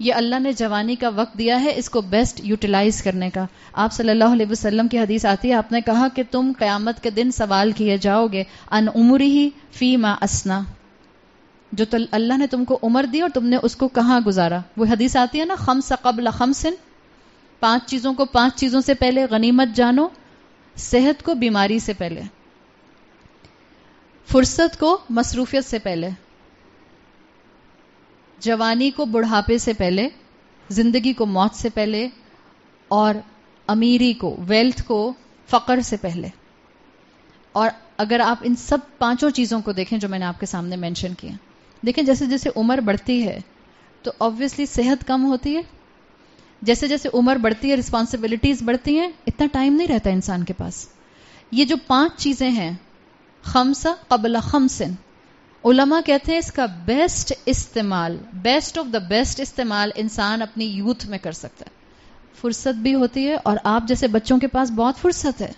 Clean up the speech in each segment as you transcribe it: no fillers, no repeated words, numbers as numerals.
یہ اللہ نے جوانی کا وقت دیا ہے، اس کو بیسٹ یوٹیلائز کرنے کا. آپ صلی اللہ علیہ وسلم کی حدیث آتی ہے، آپ نے کہا کہ تم قیامت کے دن سوال کیے جاؤ گے ان عمرہ فیما اسنا، جو اللہ نے تم کو عمر دی اور تم نے اس کو کہاں گزارا. وہ حدیث آتی ہے نا، خمس قبل خمسن، 5 چیزوں کو 5 چیزوں سے پہلے غنیمت جانو، صحت کو بیماری سے پہلے، فرصت کو مصروفیت سے پہلے، جوانی کو بڑھاپے سے پہلے، زندگی کو موت سے پہلے، اور امیری کو، ویلتھ کو فقر سے پہلے. اور اگر آپ ان سب 5 چیزوں کو دیکھیں جو میں نے آپ کے سامنے مینشن کیا، دیکھیں جیسے جیسے عمر بڑھتی ہے تو آبویسلی صحت کم ہوتی ہے، جیسے جیسے عمر بڑھتی ہے رسپانسبلٹیز بڑھتی ہیں، اتنا ٹائم نہیں رہتا انسان کے پاس. یہ جو 5 چیزیں ہیں، خمسہ قبل خمسن، علماء کہتے ہیں اس کا بیسٹ استعمال، بیسٹ آف دا بیسٹ استعمال انسان اپنی یوتھ میں کر سکتا ہے. فرصت بھی ہوتی ہے، اور آپ جیسے بچوں کے پاس بہت فرصت ہے.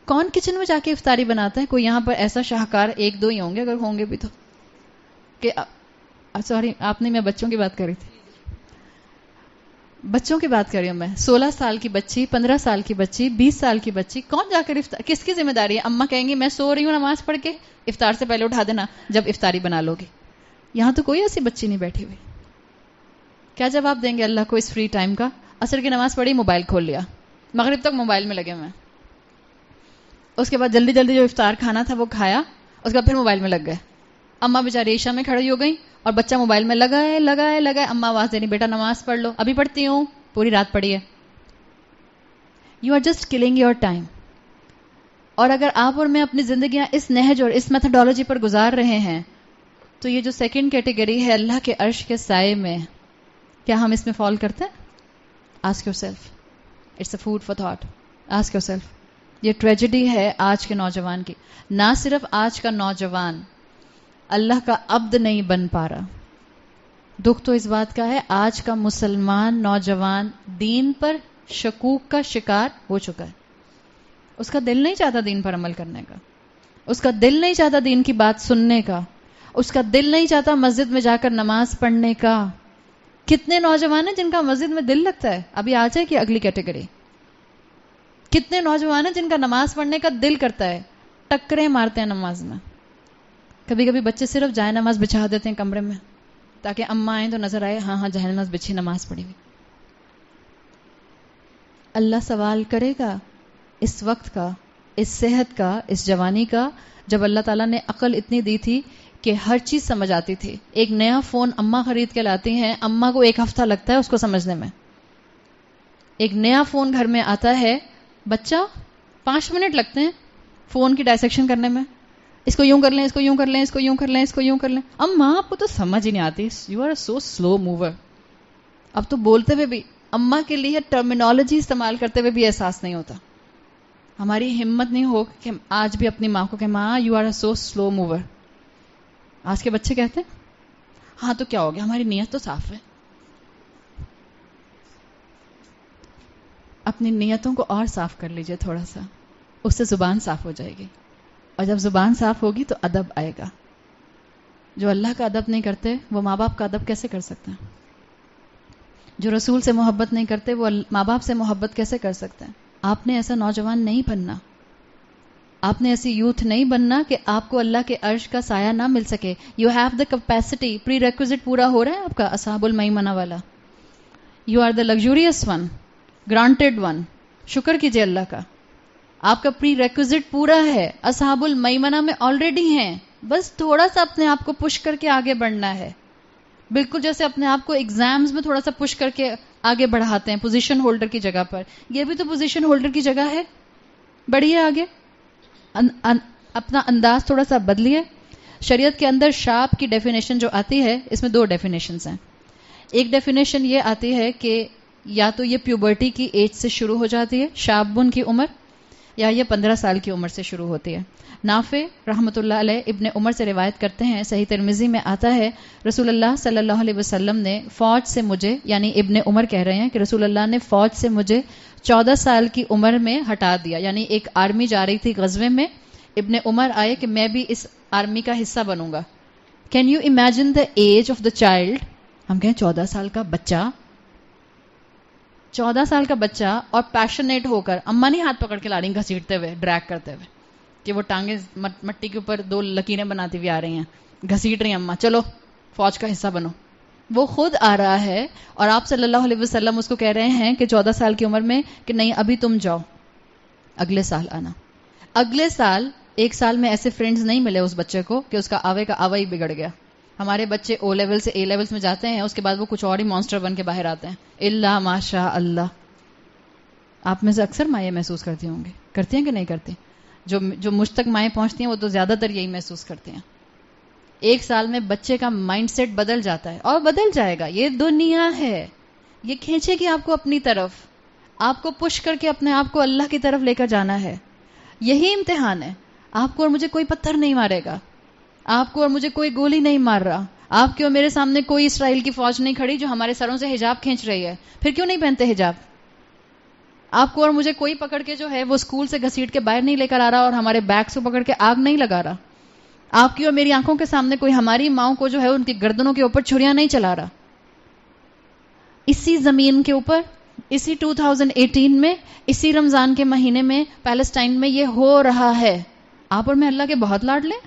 کون کچن میں جا کے افطاری بناتا ہے؟ کوئی یہاں پر ایسا شاہکار 1-2 ہی ہوں گے، اگر ہوں گے بھی تو. کہ سوری آپ نے، میں بچوں کی بات کر رہی تھی، بچوں کی بات کر رہی ہوں میں. 16 سال کی بچی، 15 سال کی بچی، 20 سال کی بچی، کون جا کر کس کی ذمہ داری ہے؟ اماں کہیں گی میں سو رہی ہوں نماز پڑھ کے، افطار سے پہلے اٹھا دینا جب افطاری بنا لو گی. یہاں تو کوئی ایسی بچی نہیں بیٹھی ہوئی. کیا جواب دیں گے اللہ کو اس فری ٹائم کا؟ عصر کی نماز پڑھی، موبائل کھول لیا، مغرب تک موبائل میں لگے ہوئے ہیں. اس کے بعد جلدی جلدی جو افطار کھانا تھا وہ کھایا، اس کے بعد پھر موبائل میں لگ گئے. اماں بیچاری عشاء میں کھڑی ہو گئی اور بچہ موبائل میں لگائے. اماں آواز دینی، بیٹا نماز پڑھ لو. ابھی پڑھتی ہوں، پوری رات پڑھی ہے. You are just killing your time. اور اگر آپ اور میں اپنی زندگیاں اس نہج اور اس میتھڈالوجی پر گزار رہے ہیں تو یہ جو سیکنڈ کیٹیگری ہے اللہ کے عرش کے سائے میں، کیا ہم اس میں فال کرتے ہیں؟ Ask yourself. It's a food for thought. Ask yourself. یہ ٹریجڈی ہے آج کے نوجوان کی. نہ صرف آج کا نوجوان اللہ کا عبد نہیں بن پا رہا، دکھ تو اس بات کا ہے آج کا مسلمان نوجوان دین پر شکوک کا شکار ہو چکا ہے. اس کا دل نہیں چاہتا دین پر عمل کرنے کا، اس کا دل نہیں چاہتا دین کی بات سننے کا، اس کا دل نہیں چاہتا مسجد میں جا کر نماز پڑھنے کا. کتنے نوجوان ہیں جن کا مسجد میں دل لگتا ہے؟ ابھی آ جائے کہ اگلی کیٹیگری. کتنے نوجوان ہیں جن کا نماز پڑھنے کا دل کرتا ہے، ٹکریں مارتے ہیں نماز میں. کبھی کبھی بچے صرف جائے نماز بچھا دیتے ہیں کمرے میں تاکہ اماں آئیں تو نظر آئے ہاں جائے نماز بچھی، نماز پڑھی ہوئی. اللہ سوال کرے گا اس وقت کا، اس صحت کا، اس جوانی کا، جب اللہ تعالیٰ نے عقل اتنی دی تھی کہ ہر چیز سمجھ آتی تھی. ایک نیا فون اماں خرید کے لاتی ہیں، اماں کو 1 ہفتہ لگتا ہے اس کو سمجھنے میں. ایک نیا فون گھر میں آتا ہے، بچہ 5 منٹ لگتے ہیں فون کی ڈائسیکشن کرنے میں. اس کو یوں کر لیں، اس کو یوں کر لیں، اس کو یوں کر لیں، اس کو یوں کر لیں. اماں آپ کو تو سمجھ ہی نہیں آتی. You are so slow mover. اب تو بولتے ہوئے بھی اماں کے لیے ٹرمینالوجی استعمال کرتے ہوئے بھی احساس نہیں ہوتا. ہماری ہمت نہیں ہو کہ آج بھی اپنی ماں کو کہ ماں you are so slow mover. آج کے بچے کہتے ہیں ہاں تو کیا ہو گیا، ہماری نیت تو صاف ہے. اپنی نیتوں کو اور صاف کر لیجئے تھوڑا سا، اس سے زبان صاف ہو جائے گی. اور جب زبان صاف ہوگی تو ادب آئے گا. جو اللہ کا ادب نہیں کرتے وہ ماں باپ کا ادب کیسے کر سکتے ہیں؟ جو رسول سے محبت نہیں کرتے وہ ماں باپ سے محبت کیسے کر سکتے ہیں؟ آپ نے ایسا نوجوان نہیں بننا، آپ نے ایسی یوتھ نہیں بننا کہ آپ کو اللہ کے عرش کا سایہ نہ مل سکے. You have the capacity. Prerequisite پورا ہو رہا ہے آپ کا اصحاب المیمنہ والا. You are the luxurious one, granted one. شکر کیجئے اللہ کا، آپ کا پری ریکوزٹ پورا ہے. اصحاب المیمنہ میں آلریڈی ہیں، بس تھوڑا سا اپنے آپ کو پش کر کے آگے بڑھنا ہے. بالکل جیسے اپنے آپ کو ایگزامز میں تھوڑا سا پش کر کے آگے بڑھاتے ہیں پوزیشن ہولڈر کی جگہ پر. یہ بھی تو پوزیشن ہولڈر کی جگہ ہے، بڑھیے آگے. اپنا انداز تھوڑا سا بدلیے. شریعت کے اندر شاب کی ڈیفینیشن جو آتی ہے، اس میں 2 ڈیفینیشنز ہیں. ایک ڈیفینیشن یہ آتی ہے کہ یا تو یہ پیوبرٹی کی ایج سے شروع ہو جاتی ہے، شابن کی عمر، یا یہ 15 سال کی عمر سے شروع ہوتی ہے. نافع رحمۃ اللہ علیہ ابن عمر سے روایت کرتے ہیں، صحیح ترمذی میں آتا ہے، رسول اللہ صلی اللہ علیہ وسلم نے فوج سے مجھے، یعنی ابن عمر کہہ رہے ہیں کہ رسول اللہ نے فوج سے مجھے 14 سال کی عمر میں ہٹا دیا. یعنی ایک آرمی جا رہی تھی غزوے میں، ابن عمر آئے کہ میں بھی اس آرمی کا حصہ بنوں گا. Can you imagine the age of the child? ہم کہیں 14 سال کا بچہ، 14 سال کا بچہ اور پیشنیٹ ہو کر اما نہیں ہاتھ پکڑ کے لا رہی گھسیٹتے ہوئے، ڈریگ کرتے ہوئے کہ وہ ٹانگیں مٹی کے اوپر 2 لکیریں بناتی ہوئی آ رہی ہیں، گھسیٹ رہی ہیں اما، چلو فوج کا حصہ بنو. وہ خود آ رہا ہے اور آپ صلی اللہ علیہ وسلم اس کو کہہ رہے ہیں کہ 14 سال کی عمر میں کہ نہیں ابھی تم جاؤ، اگلے سال آنا. اگلے سال، 1 سال میں ایسے فرینڈز نہیں ملے اس بچے کو کہ اس کا آوے کا آوا ہی بگڑ گیا. ہمارے بچے او لیول سے اے لیولز میں جاتے ہیں، اس کے بعد وہ کچھ اور ہی مانسٹر بن کے باہر آتے ہیں، الا ماشاء اللہ. آپ میں سے اکثر ماں یہ محسوس کرتی ہوں گے، کرتی ہیں کہ نہیں کرتی؟ جو مجھ تک مائیں پہنچتی ہیں وہ تو زیادہ تر یہی محسوس کرتی ہیں. 1 سال میں بچے کا مائنڈ سیٹ بدل جاتا ہے، اور بدل جائے گا. یہ دنیا ہے، یہ کھینچے گی آپ کو اپنی طرف، آپ کو پش کر کے اپنے آپ کو اللہ کی طرف لے کر جانا ہے. یہی امتحان ہے. آپ کو اور مجھے کوئی پتھر نہیں مارے گا، آپ کو اور مجھے کوئی گولی نہیں مار رہا، آپ کے اور میرے سامنے کوئی اسرائیل کی فوج نہیں کھڑی جو ہمارے سروں سے حجاب کھینچ رہی ہے. پھر کیوں نہیں پہنتے حجاب؟ آپ کو اور مجھے کوئی پکڑ کے جو ہے وہ اسکول سے گھسیٹ کے باہر نہیں لے کر آ رہا اور ہمارے بیگ سے پکڑ کے آگ نہیں لگا رہا. آپ کی اور میری آنکھوں کے سامنے کوئی ہماری ماؤں کو جو ہے ان کی گردنوں کے اوپر چھریاں نہیں چلا رہا. اسی زمین کے اوپر، اسی 2018 میں، اسی رمضان کے مہینے میں پیلسٹائن میں یہ ہو رہا ہے. آپ اور میں اللہ کے بہت لاڈ لیں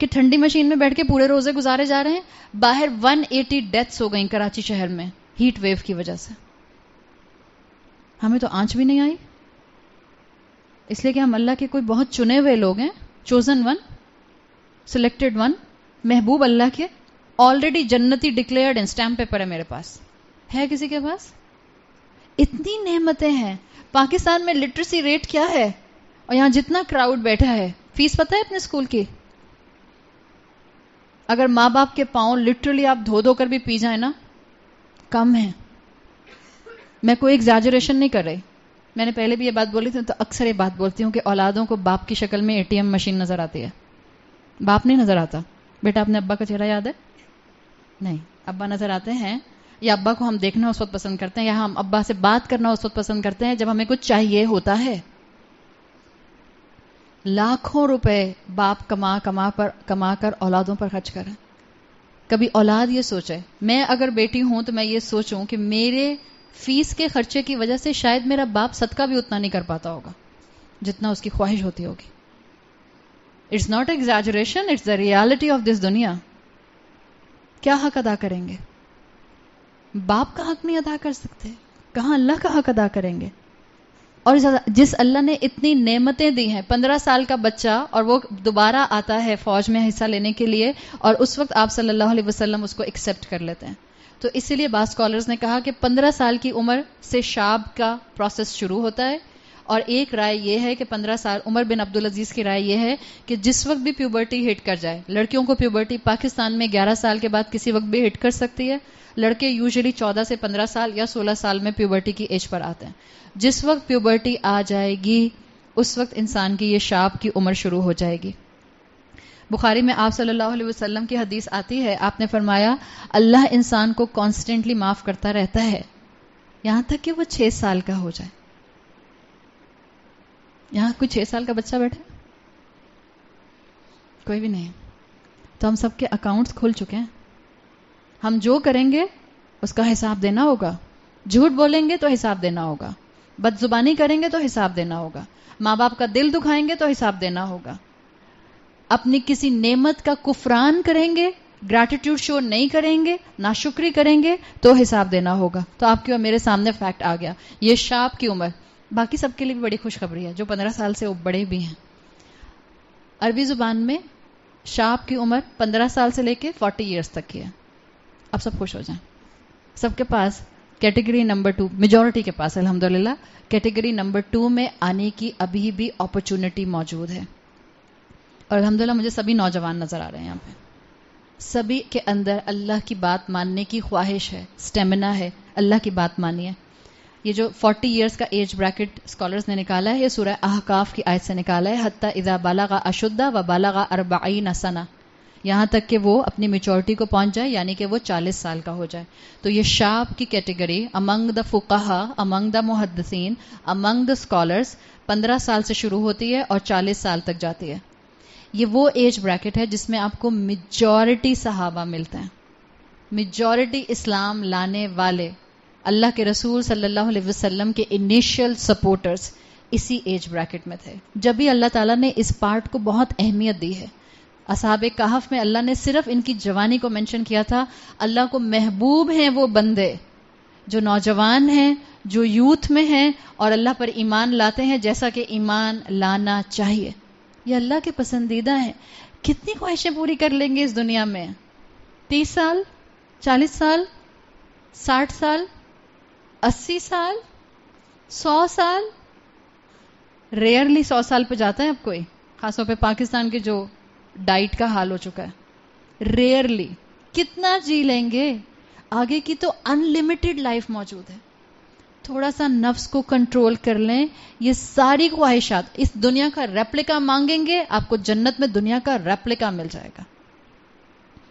کہ ٹھنڈی مشین میں بیٹھ کے پورے روزے گزارے جا رہے ہیں. باہر 180 ڈیتھس ہو گئیں کراچی شہر میں ہیٹ ویو کی وجہ سے. ہمیں تو آنچ بھی نہیں آئی، اس لیے کہ ہم اللہ کے کوئی بہت چنے ہوئے لوگ ہیں، چوزن ون، سلیکٹڈ ون، محبوب اللہ کے، آلریڈی جنتی ڈکلیئرڈ، اسٹیمپ پیپر ہے میرے پاس. ہے کسی کے پاس؟ اتنی نعمتیں ہیں. پاکستان میں لٹریسی ریٹ کیا ہے؟ اور یہاں جتنا کراؤڈ بیٹھا ہے، فیس پتہ ہے اپنے اسکول کی؟ اگر ماں باپ کے پاؤں لٹرلی آپ دھو دھو کر بھی پی جائیں نا، کم ہے. میں کوئی ایگزیجریشن نہیں کر رہی. میں نے پہلے بھی یہ بات بولی تھی، تو اکثر یہ بات بولتی ہوں کہ اولادوں کو باپ کی شکل میں ATM مشین نظر آتی ہے، باپ نہیں نظر آتا. بیٹا اپنے ابا کا چہرہ یاد ہے؟ نہیں. ابا نظر آتے ہیں، یا ابا کو ہم دیکھنا اس وقت پسند کرتے ہیں، یا ہم ابا سے بات کرنا اس وقت پسند کرتے ہیں جب ہمیں کچھ چاہیے ہوتا ہے. لاکھوں روپے باپ کما کر اولادوں پر خرچ کریں. کبھی اولاد یہ سوچے، میں اگر بیٹی ہوں تو میں یہ سوچوں کہ میرے فیس کے خرچے کی وجہ سے شاید میرا باپ صدقہ بھی اتنا نہیں کر پاتا ہوگا جتنا اس کی خواہش ہوتی ہوگی. It's not exaggeration, it's the reality of this دنیا. کیا حق ادا کریں گے؟ باپ کا حق نہیں ادا کر سکتے، کہاں اللہ کا حق ادا کریں گے؟ اور جس اللہ نے اتنی نعمتیں دی ہیں، 15 سال کا بچہ اور وہ دوبارہ آتا ہے فوج میں حصہ لینے کے لیے، اور اس وقت آپ صلی اللہ علیہ وسلم اس کو ایکسیپٹ کر لیتے ہیں. تو اسی لیے بعض اسکالرز نے کہا کہ 15 سال کی عمر سے شاب کا پروسیس شروع ہوتا ہے. اور ایک رائے یہ ہے کہ 15 سال، عمر بن عبدالعزیز کی رائے یہ ہے کہ جس وقت بھی پیوبرٹی ہٹ کر جائے، لڑکیوں کو پیوبرٹی پاکستان میں 11 سال کے بعد کسی وقت بھی ہٹ کر سکتی ہے، لڑکے یوزلی 14 سے 15 سال یا 16 سال میں پیوبرٹی کی ایج پر آتے ہیں. جس وقت پیوبرٹی آ جائے گی اس وقت انسان کی یہ شاب کی عمر شروع ہو جائے گی. بخاری میں آپ صلی اللہ علیہ وسلم کی حدیث آتی ہے، آپ نے فرمایا اللہ انسان کو کانسٹنٹلی معاف کرتا رہتا ہے یہاں تک کہ وہ 6 سال کا ہو جائے. یہاں کوئی 6 سال کا بچہ بیٹھا؟ کوئی بھی نہیں. تو ہم سب کے اکاؤنٹس کھل چکے ہیں. ہم جو کریں گے اس کا حساب دینا ہوگا. جھوٹ بولیں گے تو حساب دینا ہوگا، بد زبانی کریں گے تو حساب دینا ہوگا، ماں باپ کا دل دکھائیں گے تو حساب دینا ہوگا، اپنی کسی نعمت کا کفران کریں گے، گریٹیٹیوڈ شو نہیں کریں گے، ناشکری کریں گے تو حساب دینا ہوگا. تو آپ کی اور میرے سامنے فیکٹ آ گیا. یہ شاب کی عمر باقی سب کے لیے بھی بڑی خوشخبری ہے جو 15 سال سے بڑے بھی ہیں. عربی زبان میں شاب کی عمر 15 سال سے لے کے 40 ایئرس تک کی ہے. اب سب خوش ہو جائیں. سب کے پاس کیٹیگری نمبر 2، میجورٹی کے پاس الحمدللہ کیٹیگری نمبر 2 میں آنے کی ابھی بھی اپرچونٹی موجود ہے. اور الحمدللہ مجھے سبھی نوجوان نظر آ رہے ہیں یہاں پہ. سبھی کے اندر اللہ کی بات ماننے کی خواہش ہے، سٹیمنا ہے، اللہ کی بات مانیے. یہ جو 40 ایئرس کا ایج بریکٹ اسکالرز نے نکالا ہے، یہ سورہ احقاف کی آیت سے نکالا ہے، حتی اذا بلغ اشدہ و بلغ 40 سنہ، یہاں تک کہ وہ اپنی میچورٹی کو پہنچ جائے، یعنی کہ وہ 40 سال کا ہو جائے. تو یہ شاب کی کیٹیگری امنگ دا فقہا، امنگ دا محدثین، امنگ دا اسکالرز 15 سال سے شروع ہوتی ہے اور 40 سال تک جاتی ہے. یہ وہ ایج بریکٹ ہے جس میں آپ کو میجورٹی صحابہ ملتے ہیں. میجورٹی اسلام لانے والے اللہ کے رسول صلی اللہ علیہ وسلم کے انیشیل سپورٹرز اسی ایج بریکٹ میں تھے. جب بھی اللہ تعالیٰ نے اس پارٹ کو بہت اہمیت دی ہے. اصحاب کہف میں اللہ نے صرف ان کی جوانی کو مینشن کیا تھا. اللہ کو محبوب ہیں وہ بندے جو نوجوان ہیں, جو یوتھ میں ہیں اور اللہ پر ایمان لاتے ہیں جیسا کہ ایمان لانا چاہیے. یہ اللہ کے پسندیدہ ہیں. کتنی خواہشیں پوری کر لیں گے اس دنیا میں؟ 30 سال, 40 سال, 60 سال, 80 سال, 100 سال. ریئرلی 100 سال پہ جاتا ہے اب کوئی, خاص طور پہ پاکستان کے جو ڈائٹ کا حال ہو چکا ہے. ریئرلی. کتنا جی لیں گے؟ آگے کی تو انلمیٹڈ لائف موجود ہے. تھوڑا سا نفس کو کنٹرول کر لیں. یہ ساری خواہشات اس دنیا کا ریپلیکا مانگیں گے, آپ کو جنت میں دنیا کا ریپلیکا مل جائے گا.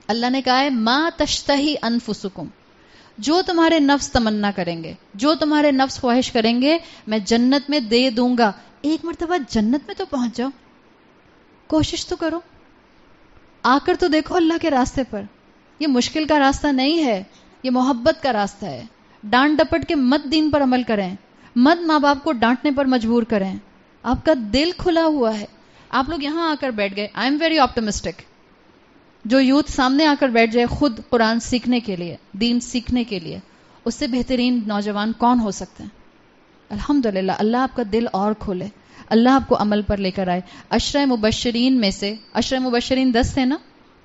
اللہ نے کہا ہے ما تشتہی انفسکم, جو تمہارے نفس تمنا کریں گے, جو تمہارے نفس خواہش کریں گے, میں جنت میں دے دوں گا. ایک مرتبہ جنت میں تو پہنچ جاؤ, کوشش تو کرو, آ کر تو دیکھو اللہ کے راستے پر. یہ مشکل کا راستہ نہیں ہے, یہ محبت کا راستہ ہے. ڈانٹ ڈپٹ کے مت دین پر عمل کریں, مت ماں باپ کو ڈانٹنے پر مجبور کریں. آپ کا دل کھلا ہوا ہے. آپ لوگ یہاں آ کر بیٹھ گئے. I am very optimistic. جو یوتھ سامنے آ کر بیٹھ جائے خود قرآن سیکھنے کے لیے, دین سیکھنے کے لیے, اس سے بہترین نوجوان کون ہو سکتے ہیں؟ الحمدللہ. اللہ آپ کا دل اور کھولے, اللہ آپ کو عمل پر لے کر آئے. عشرہ مبشرین میں سے, عشرہ مبشرین 10 تھے نا,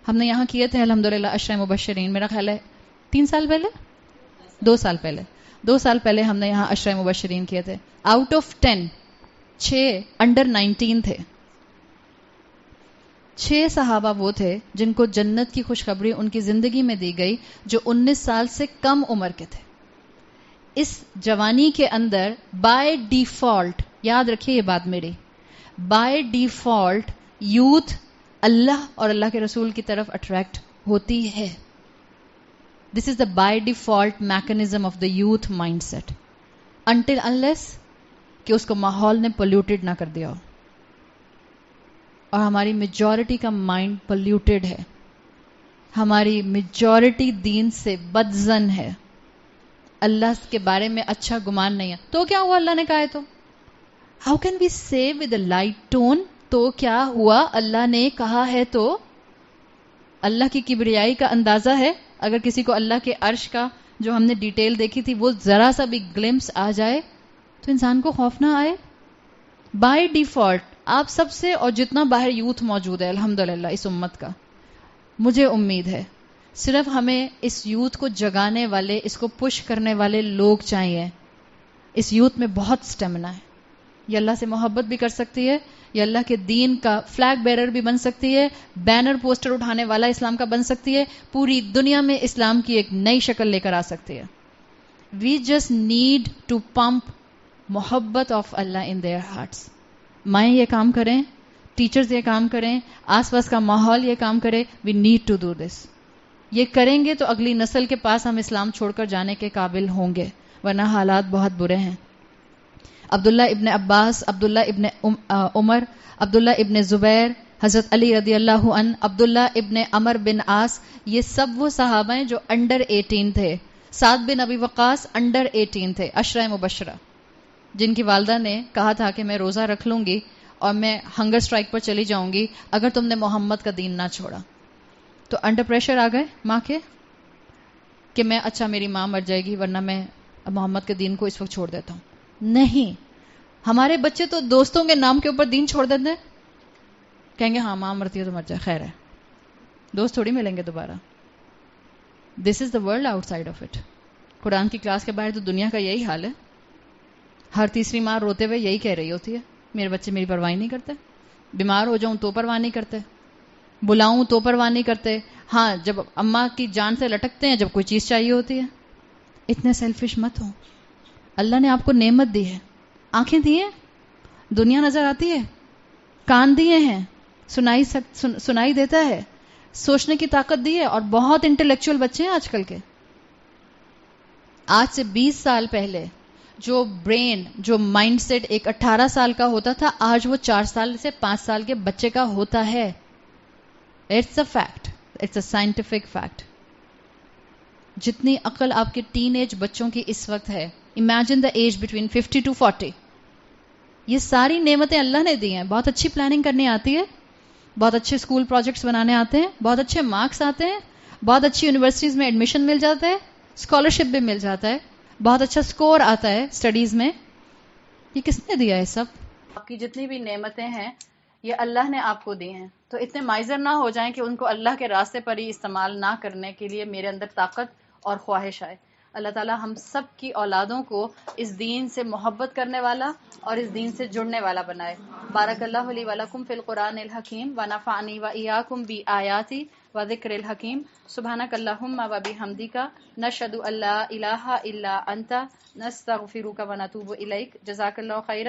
ہم نے یہاں کیے تھے الحمدللہ عشرہ مبشرین. میرا خیال ہے 3 سال پہلے, 2 سال پہلے, 2 سال پہلے ہم نے یہاں عشرہ مبشرین کیے تھے. آؤٹ آف 10 6 انڈر 19 تھے. 6 صحابہ وہ تھے جن کو جنت کی خوشخبری ان کی زندگی میں دی گئی, جو 19 سال سے کم عمر کے تھے. اس جوانی کے اندر بائی ڈیفالٹ, یاد رکھیے یہ بات میری, بائی ڈیفالٹ یوتھ اللہ اور اللہ کے رسول کی طرف اٹریکٹ ہوتی ہے. This is the by default mechanism of the youth mind set, until unless کہ اس کو ماحول نے پولیوٹیڈ نہ کر دیا ہو. اور ہماری میجورٹی کا مائنڈ پولیوٹیڈ ہے. ہماری میجورٹی دین سے بدظن ہے, اللہ کے بارے میں اچھا گمان نہیں ہے. تو کیا ہوا اللہ نے کہا ہے تو؟ ہاؤ کین وی سے ود اے لائٹ ٹون, تو کیا ہوا اللہ نے کہا ہے تو؟ اللہ کی کبریائی کا اندازہ ہے. اگر کسی کو اللہ کے عرش کا جو ہم نے ڈیٹیل دیکھی تھی وہ ذرا سا بھی گلمپس آ جائے تو انسان کو خوف نہ آئے. بائی ڈیفالٹ آپ سب سے, اور جتنا باہر یوتھ موجود ہے الحمدللہ اس امت کا, مجھے امید ہے صرف ہمیں اس یوتھ کو جگانے والے, اس کو پش کرنے والے لوگ چاہیے. اس یوتھ میں بہت سٹیمنا ہے. یہ اللہ سے محبت بھی کر سکتی ہے, یہ اللہ کے دین کا فلیگ بیرر بھی بن سکتی ہے, بینر پوسٹر اٹھانے والا اسلام کا بن سکتی ہے, پوری دنیا میں اسلام کی ایک نئی شکل لے کر آ سکتی ہے. We just need to pump محبت of Allah in their hearts. مائیں یہ کام کریں, ٹیچرز یہ کام کریں, آس پاس کا ماحول یہ کام کرے. We need to do this. یہ کریں گے تو اگلی نسل کے پاس ہم اسلام چھوڑ کر جانے کے قابل ہوں گے, ورنہ حالات بہت برے ہیں. عبداللہ ابن عباس, عبداللہ ابن عمر, عبداللہ ابن زبیر, حضرت علی رضی اللہ عنہ, عبداللہ ابن عمر بن عاص, یہ سب وہ صحابہ ہیں جو انڈر 18 تھے. سعد بن ابی وقاص انڈر 18 تھے, عشرہ مبشرہ, جن کی والدہ نے کہا تھا کہ میں روزہ رکھ لوں گی اور میں ہنگر سٹرائک پر چلی جاؤں گی اگر تم نے محمد کا دین نہ چھوڑا. تو انڈر پریشر آ گئے ماں کے کہ میں, اچھا میری ماں مر جائے گی ورنہ میں محمد کے دین کو اس وقت چھوڑ دیتا ہوں. نہیں, ہمارے بچے تو دوستوں کے نام کے اوپر دین چھوڑ دیتے ہیں. کہیں گے ہاں ماں مرتی ہے تو مر جائے, خیر ہے, دوست تھوڑی ملیں گے دوبارہ. This is the world outside of it. Quran کی کلاس کے باہر تو دنیا کا یہی حال ہے. ہر تیسری ماں روتے ہوئے یہی کہہ رہی ہوتی ہے, میرے بچے میری پرواہ نہیں کرتے, بیمار ہو جاؤں تو پرواہ نہیں کرتے, بلاؤں تو پرواہ نہیں کرتے, ہاں جب اماں کی جان سے لٹکتے ہیں جب کوئی چیز چاہیے ہوتی ہے. اتنے سیلفش مت ہو. اللہ نے آپ کو نعمت دی ہے, آنکھیں دی ہیں, دنیا نظر آتی ہے, کان دیے ہیں, سنائی دیتا ہے, سوچنے کی طاقت دی ہے, اور بہت انٹلیکچوئل بچے ہیں آج کل کے. آج سے 20 سال پہلے جو برین, جو مائنڈ سیٹ ایک 18 سال کا ہوتا تھا, آج وہ 4 سال سے 5 سال کے بچے کا ہوتا ہے. It's a fact, it's a scientific fact. جتنی عقل آپ کے ٹین ایج بچوں کی اس وقت ہے، imagine the age between 50 to 40. یہ ساری نعمتیں اللہ نے دی ہیں. بہت اچھی پلاننگ کرنی آتی ہے، بہت اچھے اسکول پروجیکٹس بنانے آتے ہیں، بہت اچھے مارکس آتے ہیں، بہت اچھی یونیورسٹیز میں ایڈمیشن مل جاتا ہے، اسکالرشپ بھی مل جاتا ہے، بہت اچھا اسکور آتا ہے اسٹڈیز میں. یہ کس نے دیا ہے سب؟ آپ کی جتنی بھی نعمتیں ہیں یہ اللہ نے آپ کو دی ہیں. تو اتنے مائزر نہ ہو جائیں کہ ان کو اللہ کے راستے پر ہی استعمال نہ کرنے کے لیے میرے اندر طاقت اور خواہش آئے. اللہ تعالیٰ ہم سب کی اولادوں کو اس دین سے محبت کرنے والا اور اس دین سے جڑنے والا بنائے. بارک اللہ لی ولکم فی القرآن الحکیم ونفعنی وایاکم بآیاتی وذکر الحکیم. سبحانک اللہم وبحمدک نشہد ان لا الہ الا انت نستغفرک ونتوب الیک. جزاک اللہ خیرا.